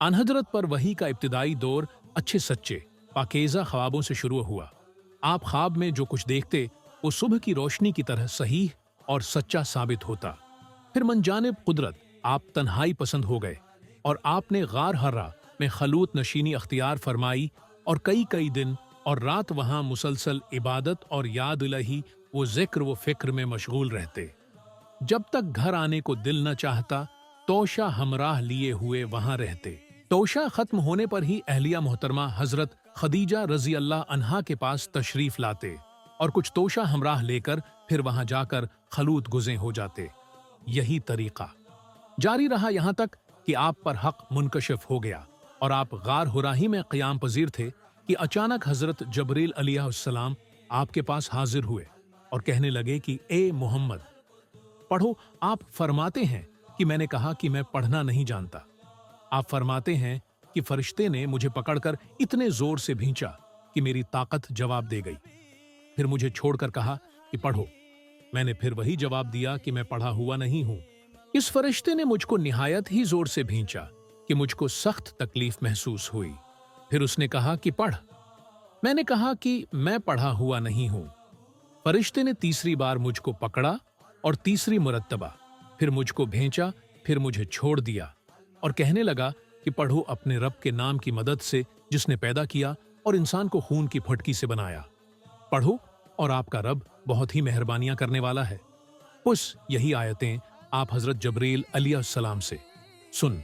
अनहजरत पर वही का इब्तिदाई दौर अच्छे सच्चे पाकीज़ा ख्वाबों से शुरू हुआ। आप ख्वाब में जो कुछ देखते वो सुबह की रोशनी की तरह सही और सच्चा साबित होता। फिर मनजानिब कुदरत आप तन्हाई पसंद हो गए और आपने गार हर्रा में खलूत नशीनी अख्तियार फरमाई और कई कई दिन और रात वहां मुसलसल इबादत और याद इलाही वो जिक्र वो फिक्र में मशगूल रहते। जब तक घर आने को दिल न चाहता तोशा हमराह लिए हुए वहां रहते। तोशा खत्म होने पर ही अहलिया मोहतरमा हजरत खदीजा रजी अल्लाह अन्हा के पास तशरीफ लाते और कुछ तोशा हमराह लेकर फिर वहां जाकर खलूत गुज़े हो जाते। यही तरीका जारी रहा यहां तक कि आप पर हक मुनकशिफ हो गया और आप गार हुराही में क़याम पजीर थे कि अचानक हजरत जबरील अलैहिस्सलाम आपके पास हाजिर हुए और कहने लगे कि ए मोहम्मद पढ़ो। आप फरमाते हैं कि मैंने कहा कि मैं पढ़ना नहीं जानता। आप फरमाते हैं कि फरिश्ते ने मुझे पकड़कर इतने जोर से भींचा कि मेरी ताकत जवाब दे गई। फिर मुझे छोड़कर कहा कि पढ़ो। मैंने फिर वही जवाब दिया कि मैं पढ़ा हुआ नहीं हूं। इस फरिश्ते ने मुझको निहायत ही जोर से भींचा कि मुझको सख्त तकलीफ महसूस हुई। फिर उसने कहा कि पढ़। मैंने कहा कि मैं पढ़ा हुआ नहीं हूं। फरिश्ते ने तीसरी बार मुझको पकड़ा और तीसरी मुरत्तबा फिर मुझको भेंचा, फिर मुझे छोड़ दिया और कहने लगा कि पढ़ो अपने रब के नाम की मदद से जिसने पैदा किया और इंसान को खून की फटकी से बनाया। पढ़ो और आपका रब बहुत ही मेहरबानियां करने वाला है। उस यही आयतें आप हजरत जबरील अलैहिस्सलाम से सुन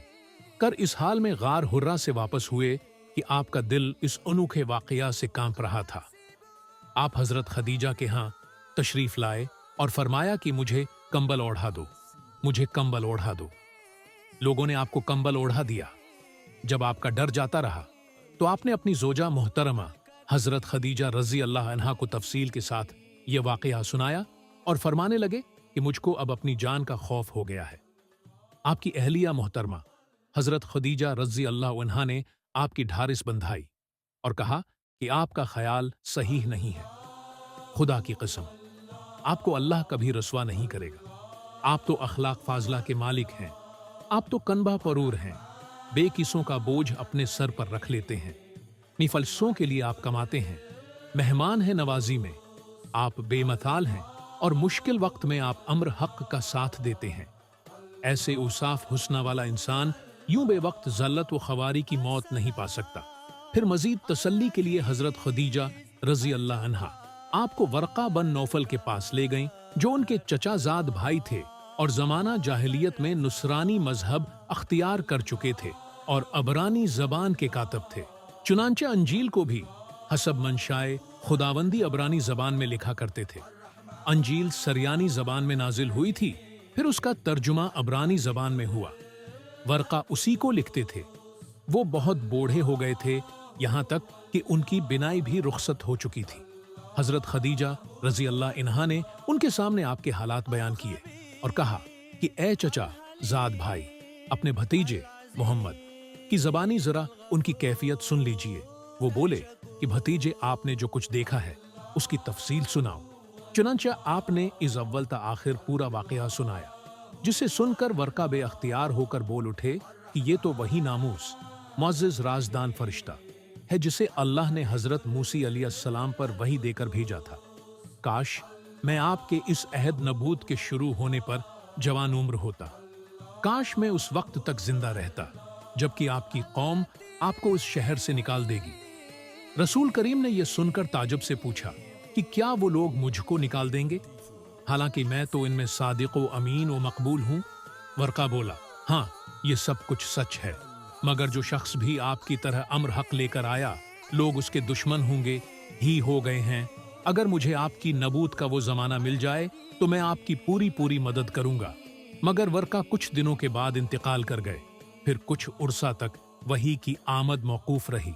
कर इस हाल में गार हुर्रा से वापस हुए कि आपका दिल इस अनोखे वाकया से कांप रहा था। आप हजरत खदीजा के यहाँ तशरीफ लाए और फरमाया कि मुझे कंबल ओढ़ा दो, मुझे कंबल ओढ़ा दो। लोगों ने आपको कंबल ओढ़ा दिया। जब आपका डर जाता रहा तो आपने अपनी जोजा मोहतरमा हजरत खदीजा रजी अल्लाह अन्हा को तफसील के साथ ये वाकया सुनाया और फरमाने लगे कि मुझको अब अपनी जान का खौफ हो गया है। आपकी अहलिया मोहतरमा हजरत खदीजा रजी अल्लाह अन्हा ने आपकी ढारिस बंधाई और कहा कि आपका ख्याल सही नहीं है। खुदा की कसम आपको अल्लाह कभी रसवा नहीं करेगा। आप तो अखलाक फाजला के मालिक हैं। आप तो कनबा परूर हैं। बेकिसों का बोझ अपने सर पर रख लेते हैं। निफलसों के लिए आप कमाते हैं। मेहमान हैं नवाजी में। आप बेमथाल हैं और मुश्किल वक्त में आप अम्र हक का साथ देते हैं। ऐसे उसाफ हुस्ना वाला इंसान यूं बेवक्त जल्लत व खवारी की मौत नहीं पा सकता। फिर मजीद तसल्ली के लिए हजरत खदीजा रजी अल्लाह अन्हा आपको वर्का बन नौफल के पास ले गईं, जो उनके चचाजाद भाई थे और जमाना जाहिलियत में नुसरानी मजहब अख्तियार कर चुके थे और अबरानी जबान के कातब थे। चुनांचे अंजील को भी हसब मंशाए खुदावंदी अबरानी जबान में लिखा करते थे। अंजील सरयानी जबान में नाजिल हुई थी, फिर उसका तर्जुमा अबरानी जबान में हुआ। वर्का उसी को लिखते थे। वो बहुत बूढ़े हो गए थे, यहाँ तक कि उनकी बिनाई भी रुखसत हो चुकी थी। हजरत खदीजा रजी अल्लाह इन्हा ने उनके सामने आपके हालात बयान किए और कहा कि ए चचा जाद भाई, अपने भतीजे मोहम्मद की जबानी जरा उनकी कैफियत सुन लीजिए। वो बोले कि भतीजे आपने जो कुछ देखा है उसकी तफसील सुनाओ। चुनांचे आपने इस अव्वल ता आखिर पूरा वाकया सुनाया, जिसे सुनकर वर्का बे अख्तियार होकर बोल उठे कि ये तो वही नामूस मुअज़्ज़िज़ राज़दान फरिश्ता है जिसे अल्लाह ने हजरत मूसी अलैहिस्सलाम पर वही देकर भेजा था। काश मैं आपके इस अहद नबूत के शुरू होने पर जवान उम्र होता। काश मैं उस वक्त तक जिंदा रहता जबकि आपकी कौम आपको इस शहर से निकाल देगी। रसूल करीम ने यह सुनकर ताजुब से पूछा कि क्या वो लोग मुझको निकाल देंगे, हालांकि मैं तो इनमें सादिक व अमीन व मकबूल हूं। वर्का बोला, हाँ ये सब कुछ सच है, मगर जो शख्स भी आपकी तरह अम्र हक लेकर आया, लोग उसके दुश्मन होंगे ही हो गए हैं। अगर मुझे आपकी नबूत का वो जमाना मिल जाए तो मैं आपकी पूरी पूरी मदद करूंगा। मगर वर्का कुछ दिनों के बाद इंतकाल कर गए। फिर कुछ उर्सा तक वही की आमद मौकूफ रही।